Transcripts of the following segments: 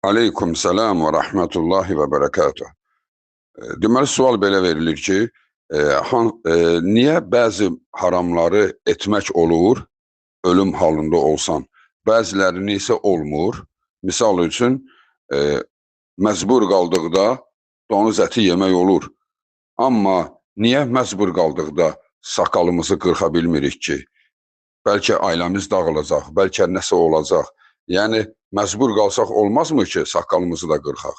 Aleyküm selam ve rahmetullahi ve berekatuh. Deməli, sual belə verilir ki, niyə bəzi haramları etmək olur, ölüm halında olsan, bəzilərini isə olmur? Misal üçün, məcbur qaldıqda donuz əti yemək olur. Amma niyə məcbur qaldıqda saqqalımızı qırxa bilmirik ki? Bəlkə ailəmiz dağılacaq, bəlkə nəsə olacaq. Yəni, məcbur qalsaq olmazmı ki, saqqalımızı da qırxaq?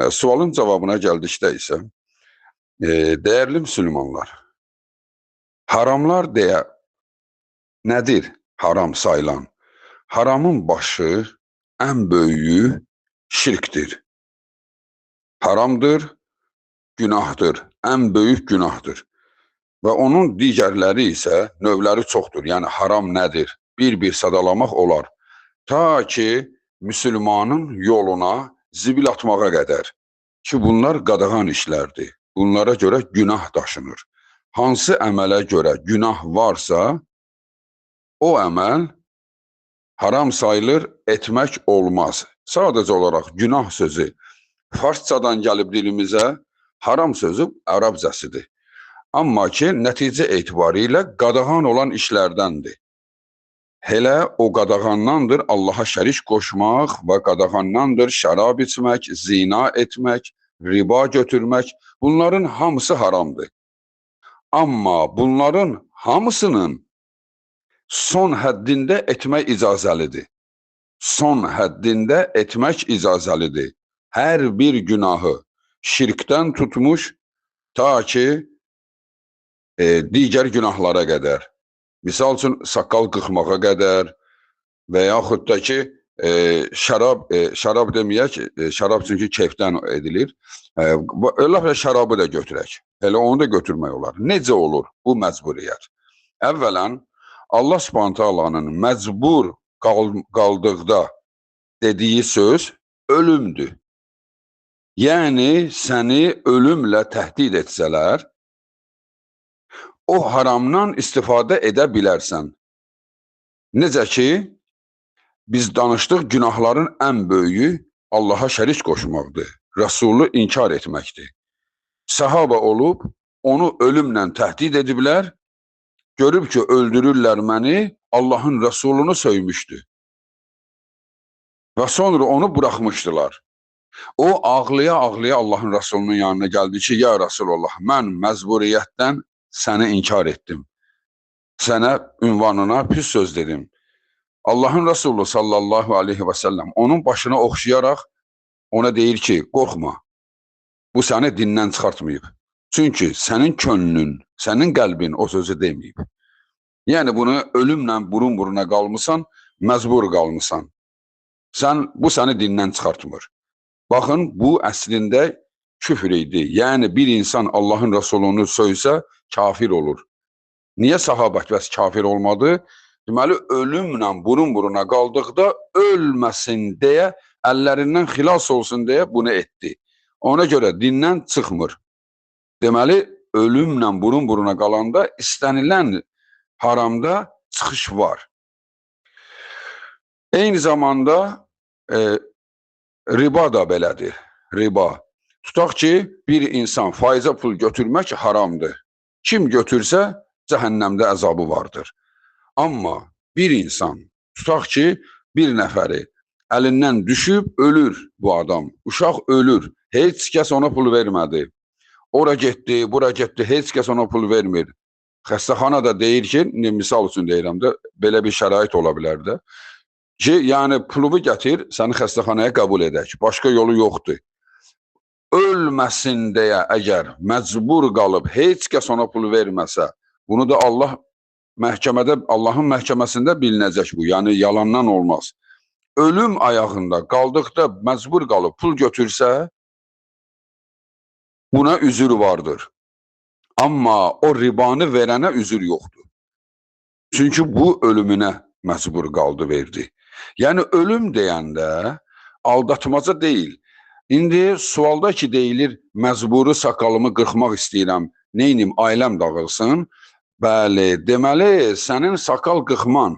Sualın cavabına gəldikdə isə, dəyərli müsəlmanlar, haramlar deyə nədir haram sayılan? Haramın başı, ən böyüyü şirkdir. Haramdır, günahdır, ən böyük günahdır. Və onun digərləri isə növləri çoxdur. Yəni, haram nədir? Bir-bir sadalamaq olar. Ta ki, müsəlmanın yoluna zibil atmağa qədər ki, bunlar qadağan işlərdir. Bunlara görə günah daşınır. Hansı əmələ görə günah varsa, o əməl haram sayılır, etmək olmaz. Sadəcə olaraq günah sözü farsçadan gəlib dilimizə, haram sözü ərəbcəsidir. Amma ki, nəticə etibarilə qadağan olan işlərdəndir. Hələ o qadağandandır Allaha şərik qoşmaq və qadağandandır şərab içmək, zina etmək, riba götürmək. Bunların hamısı haramdır. Amma bunların hamısının son həddində etmək icazəlidir. Son həddində etmək icazəlidir. Hər bir günahı şirkdən tutmuş ta ki, digər günahlara qədər. Misal üçün, saqqal qırxmağa qədər və yaxud da ki, şərab deməyək, şərab çünki keyfdən edilir. Elə şərabı da götürək. Elə onu da götürmək olar. Necə olur bu məcburiyyət? Əvvələn, Allah Subhanahu taalanın məcbur qaldıqda dediyi söz ölümdür. Yəni, səni ölümlə təhdid etsələr, o haramdan istifadə edə bilərsən. Necə ki, biz danışdıq, günahların ən böyüyü Allaha şərik qoşmaqdır, Rəsulu inkar etməkdir. Sahaba olub, onu ölümlə təhdid ediblər, görüb ki, öldürürlər məni, Allahın Rəsulunu söymüşdü. Və sonra onu buraxmışdılar. O, ağlaya-ağlaya Allahın Rəsulunun yanına gəldi ki, ya Rəsulullah, mən məcburiyyətdən səni inkar etdim. Sənə ünvanına pis söz dedim. Allahın Resulü sallallahu aleyhi və səlləm onun başına oxşayaraq ona deyir ki, qorxma, bu səni dindən çıxartmayıb. Çünki sənin könlün, sənin qəlbin o sözü deməyib. Yəni, bunu ölümlə burun-buruna qalmısan, məcbur qalmısan. Bu səni dindən çıxartmır. Baxın, bu əslində küfr idi. Yəni, bir insan Allahın Resulunu söysə, kafir olur. Niyə sahabət bəs kafir olmadı? Deməli, ölümlə burun-buruna qaldıqda ölməsin deyə, əllərindən xilas olsun deyə bunu etdi. Ona görə dindən çıxmır. Deməli, ölümlə burun-buruna qalanda istənilən haramda çıxış var. Eyni zamanda riba da belədir. Riba. Tutaq ki, bir insan faizə pul götürmək haramdır. Kim götürsə, cəhənnəmdə əzabı vardır. Amma bir insan, tutaq ki, bir nəfəri əlindən düşüb, ölür bu adam. Uşaq ölür. Heç kəs ona pul vermədi. Ora getdi, bura getdi, heç kəs ona pul vermir. Xəstəxana da deyir ki, misal üçün deyirəm də, belə bir şərait ola bilər də ki, yəni pulumu gətir, səni xəstəxanaya qəbul edək. Başqa yolu yoxdur. Ölməsin deyə əgər məcbur qalıb, heç kəs ona pul verməsə, bunu da Allahın məhkəməsində bilinəcək bu. Yəni, yalandan olmaz. Ölüm ayağında qaldıqda məcbur qalıb pul götürsə, buna üzür vardır. Amma o ribanı verənə üzür yoxdur. Çünki bu ölümünə məcbur qaldı, verdi. Yəni, ölüm deyəndə aldatmaca deyil. İndi sualda ki, deyilir, məcburi saqqalımı qırxmaq istəyirəm, neynim, ailəm dağılsın. Bəli, deməli, sənin saqqal qırxman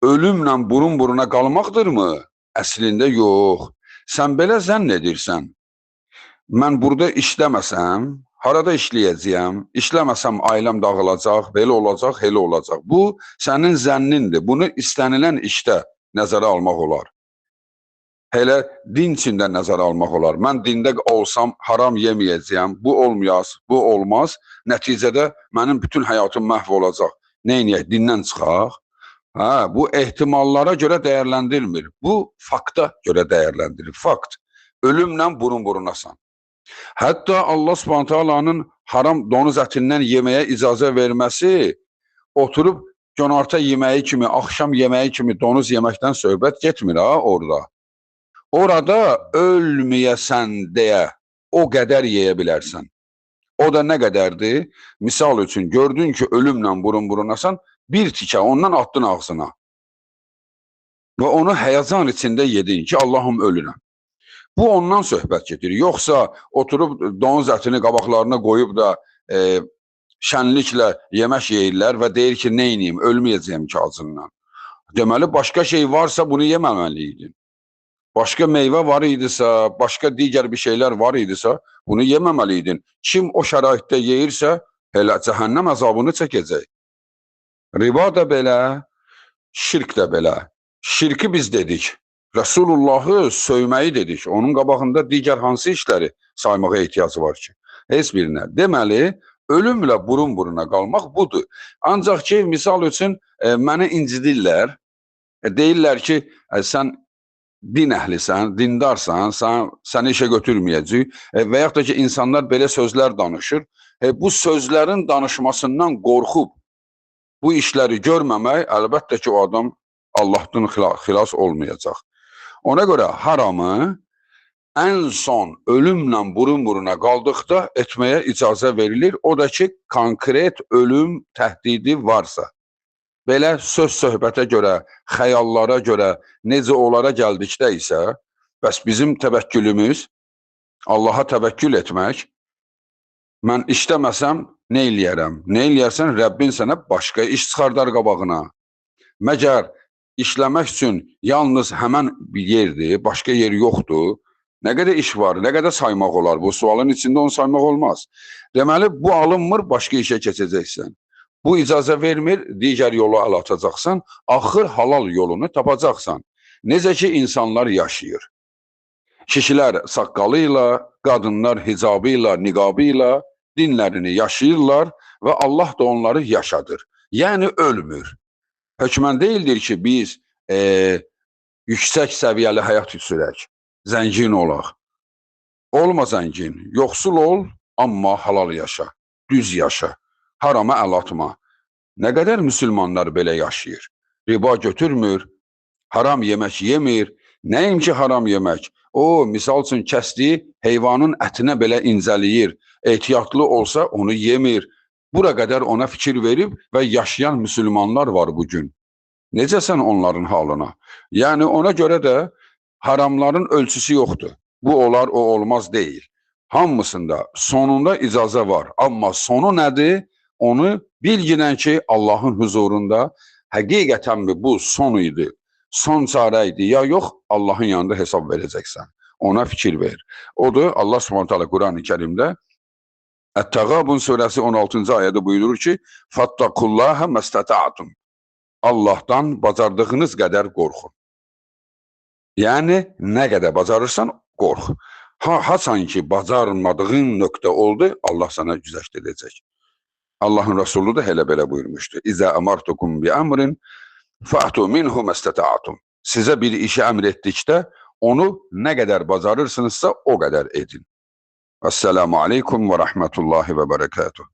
ölümlə burun-buruna qalmaqdırmı? Əslində yox. Sən belə zənn edirsən, mən burada işləməsəm, harada işləyəcəyəm, işləməsəm ailəm dağılacaq, belə olacaq, elə olacaq. Bu, sənin zənnindir. Bunu istənilən işdə nəzərə almaq olar. Hele din içində nəzərə almaq olar. Mən dində olsam haram yeməyəcəyəm, bu olmayaz, bu olmaz. Nəticədə mənim bütün həyatım məhv olacaq. Neyniyək, dindən çıxaq? Bu ehtimallara görə dəyərləndirilmir. Bu fakta görə dəyərləndirilir. Fakt. Ölümlə burun-burunasan. Hətta Allah Subhanahu taalanın haram donuz ətindən yeməyə icazə verməsi oturub günorta yeməyi kimi, axşam yeməyi kimi donuz yeməkdən söhbət getmir orada. Orada ölməyəsən deyə o qədər yeyə bilərsən. O da nə qədərdir? Misal üçün gördün ki, ölümlə burun-burunasan, bir tikə ondan attın ağzına. Və onu həyəcan içində yedin ki, Allahım ölürəm. Bu ondan söhbət gedir. Yoxsa oturub donuz ətini qabaqlarına qoyub da şənliklə yemək yeyirlər və deyir ki, neyniyim, ölməyəcəyəm ki acından. Deməli, başqa şey varsa bunu yeməməliydin. Başqa meyvə var idisə, başqa digər bir şeylər var idisə, bunu yeməməliydin. Kim o şəraitdə yeyirsə, elə cəhənnəm əzabını çəkəcək. Riba da belə, şirk də belə. Şirki biz dedik. Resulullahı söyməyi dedik. Onun qabağında digər hansı işləri saymağa ehtiyacı var ki? Heç birinə. Deməli, ölümlə burun-buruna qalmaq budur. Ancaq ki, misal üçün, məni incidirlər. Deyirlər ki, sən din əhlisən, dindarsan, səni işə götürməyəcək və yaxud da ki, insanlar belə sözlər danışır. Bu sözlərin danışmasından qorxub bu işləri görməmək, əlbəttə ki, o adam Allahdan xilas olmayacaq. Ona görə haramı ən son ölümlə burun-buruna qaldıqda etməyə icazə verilir. O da ki, konkret ölüm təhdidi varsa. Belə söz-söhbətə görə, xəyallara görə, necə onlara gəldikdə isə, bəs bizim təvəkkülümüz Allaha təvəkkül etmək, mən işləməsəm nə eləyərəm? Nə eləyərsən? Rəbbin sənə başqa iş çıxardar qabağına. Məgər işləmək üçün yalnız həmən bir yerdir, başqa yer yoxdur. Nə qədər iş var, nə qədər saymaq olar? Bu sualın içində onu saymaq olmaz. Deməli, bu alınmır, başqa işə keçəcəksən. Bu icazə vermir, digər yolu əl atacaqsan, axır halal yolunu tapacaqsan. Necə ki, insanlar yaşayır. Kişilər saqqalı ilə, qadınlar hicabı ilə, niqabı ilə dinlərini yaşayırlar və Allah da onları yaşadır. Yəni, ölmür. Hökmən deyildir ki, biz yüksək səviyyəli həyat sürək, zəngin olaq. Olma zəngin, yoxsul ol, amma halal yaşa, düz yaşa, harama əl atma. Nə qədər müsəlmanlar belə yaşayır? Riba götürmür, haram yemək yemir. Nəyim ki, haram yemək? O, misal üçün kəsdiyi heyvanın ətinə belə incəliyir. Ehtiyatlı olsa onu yemir. Bura qədər ona fikir verib və yaşayan müsəlmanlar var bugün. Necəsən onların halına? Yəni, ona görə də haramların ölçüsü yoxdur. Bu olar, o olmaz deyil. Hamısında sonunda icazə var. Amma sonu nədir? Onu bilginən ki, Allahın huzurunda həqiqətən bu son idi, son çarə idi, ya yox, Allahın yanında hesab verəcəksən. Ona fikir ver. Odur, Allah Subhanahu taala Quran-ı Kərimdə Ət-Təğabun surəsi 16-cı ayədə buyurur ki, Fattakullaha məstəta'tum. Allahdan bacardığınız qədər qorxun. Yəni, nə qədər bacarırsan, qorx. Haçan ki, bacarmadığın nöqtə oldu, Allah sana güzəşt edəcək. Allahın Resulü də elə belə buyurmuşdu. İzə əmartukum bi əmrin, fa'tu minhu məstəta'tum. Sizə bir işi əmr etdikdə, onu nə qədər bacarırsınızsa, o qədər edin. Esselamu aleykum və rəhmətullahi və bərəkatuhu.